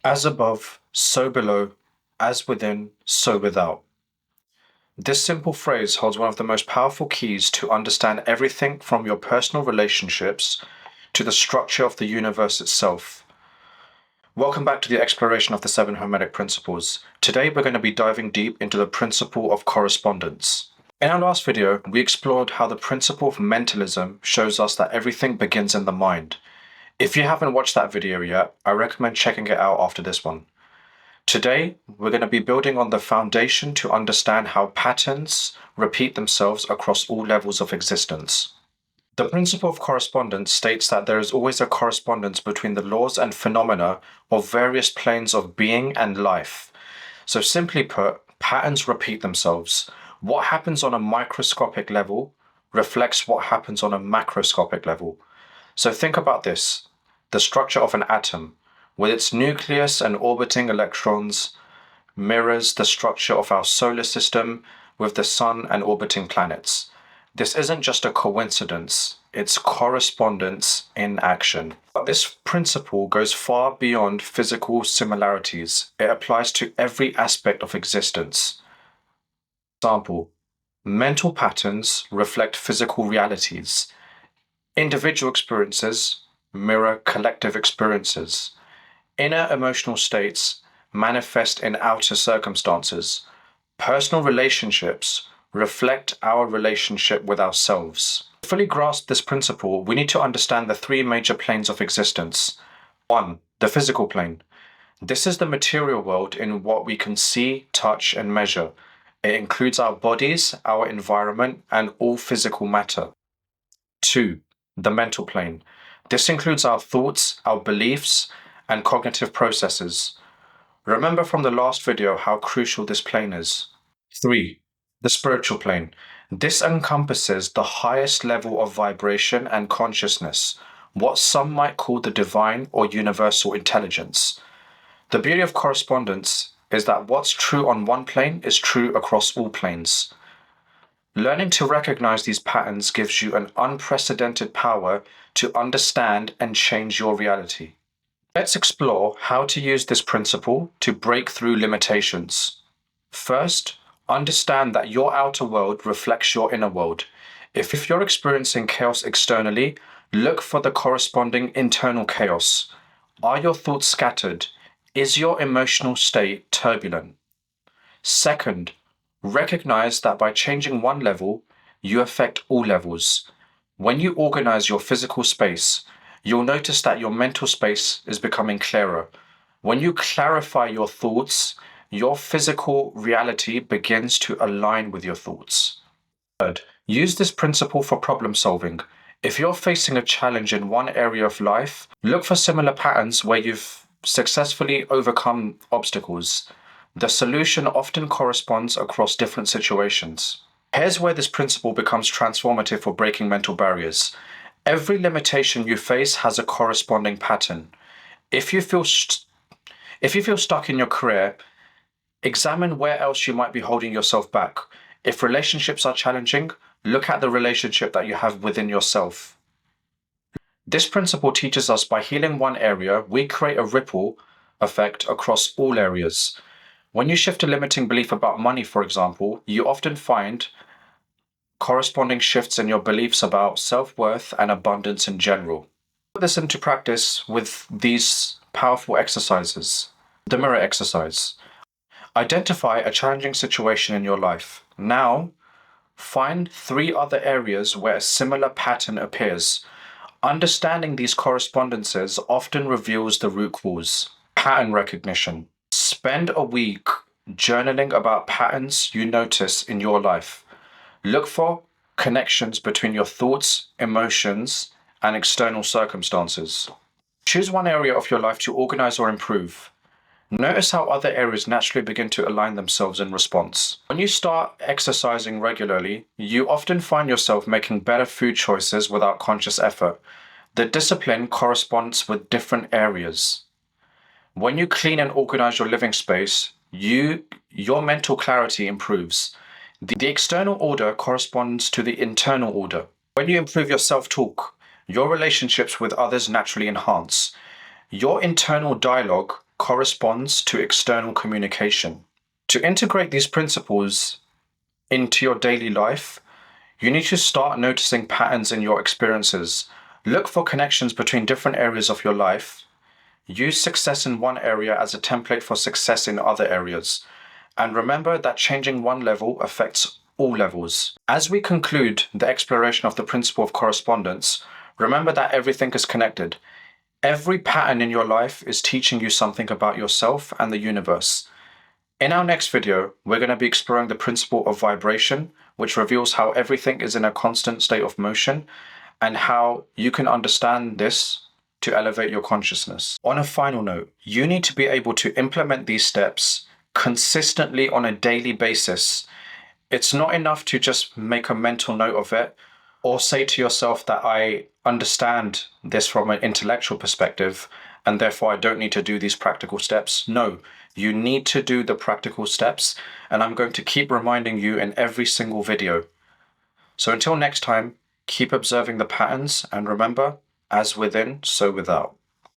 As above, so below, as within, so without. This simple phrase holds one of the most powerful keys to understand everything from your personal relationships to the structure of the universe itself. Welcome back to the exploration of the 7 Hermetic Principles. Today we're going to be diving deep into the principle of correspondence. In our last video, we explored how the principle of mentalism shows us that everything begins in the mind. If you haven't watched that video yet, I recommend checking it out after this one. Today, we're going to be building on the foundation to understand how patterns repeat themselves across all levels of existence. The principle of correspondence states that there is always a correspondence between the laws and phenomena of various planes of being and life. So simply put, patterns repeat themselves. What happens on a microscopic level reflects what happens on a macroscopic level. So think about this. The structure of an atom, with its nucleus and orbiting electrons, mirrors the structure of our solar system with the sun and orbiting planets. This isn't just a coincidence, it's correspondence in action. But this principle goes far beyond physical similarities. It applies to every aspect of existence. Example, mental patterns reflect physical realities. Individual experiences mirror collective experiences. Inner emotional states manifest in outer circumstances. Personal relationships reflect our relationship with ourselves. To fully grasp this principle, we need to understand the 3 major planes of existence. 1. The physical plane. This is the material world in what we can see, touch, and measure. It includes our bodies, our environment, and all physical matter. 2. The mental plane. This includes our thoughts, our beliefs, and cognitive processes. Remember from the last video how crucial this plane is. 3. The spiritual plane. This encompasses the highest level of vibration and consciousness, what some might call the divine or universal intelligence. The beauty of correspondence is that what's true on one plane is true across all planes. Learning to recognize these patterns gives you an unprecedented power to understand and change your reality. Let's explore how to use this principle to break through limitations. First, understand that your outer world reflects your inner world. If you're experiencing chaos externally, look for the corresponding internal chaos. Are your thoughts scattered? Is your emotional state turbulent? Second, recognize that by changing one level, you affect all levels. When you organize your physical space, you'll notice that your mental space is becoming clearer. When you clarify your thoughts, your physical reality begins to align with your thoughts. Third, use this principle for problem solving. If you're facing a challenge in one area of life, look for similar patterns where you've successfully overcome obstacles. The solution often corresponds across different situations. Here's where this principle becomes transformative for breaking mental barriers. Every limitation you face has a corresponding pattern. If you feel stuck in your career, examine where else you might be holding yourself back. If relationships are challenging, look at the relationship that you have within yourself. This principle teaches us by healing one area, we create a ripple effect across all areas. When you shift a limiting belief about money, for example, you often find corresponding shifts in your beliefs about self-worth and abundance in general. Put this into practice with these powerful exercises. The mirror exercise. Identify a challenging situation in your life. Now, find 3 other areas where a similar pattern appears. Understanding these correspondences often reveals the root cause. Pattern recognition. Spend a week journaling about patterns you notice in your life. Look for connections between your thoughts, emotions, and external circumstances. Choose one area of your life to organize or improve. Notice how other areas naturally begin to align themselves in response. When you start exercising regularly, you often find yourself making better food choices without conscious effort. The discipline corresponds with different areas. When you clean and organize your living space, your mental clarity improves. The external order corresponds to the internal order. When you improve your self-talk, your relationships with others naturally enhance. Your internal dialogue corresponds to external communication. To integrate these principles into your daily life, you need to start noticing patterns in your experiences. Look for connections between different areas of your life. Use success in one area as a template for success in other areas. And remember that changing one level affects all levels. As we conclude the exploration of the principle of correspondence, remember that everything is connected. Every pattern in your life is teaching you something about yourself and the universe. In our next video, we're going to be exploring the principle of vibration, which reveals how everything is in a constant state of motion and how you can understand this to elevate your consciousness. On a final note, you need to be able to implement these steps consistently on a daily basis. It's not enough to just make a mental note of it or say to yourself that I understand this from an intellectual perspective and therefore I don't need to do these practical steps. No, you need to do the practical steps, and I'm going to keep reminding you in every single video. So until next time, keep observing the patterns and remember, as within, so without.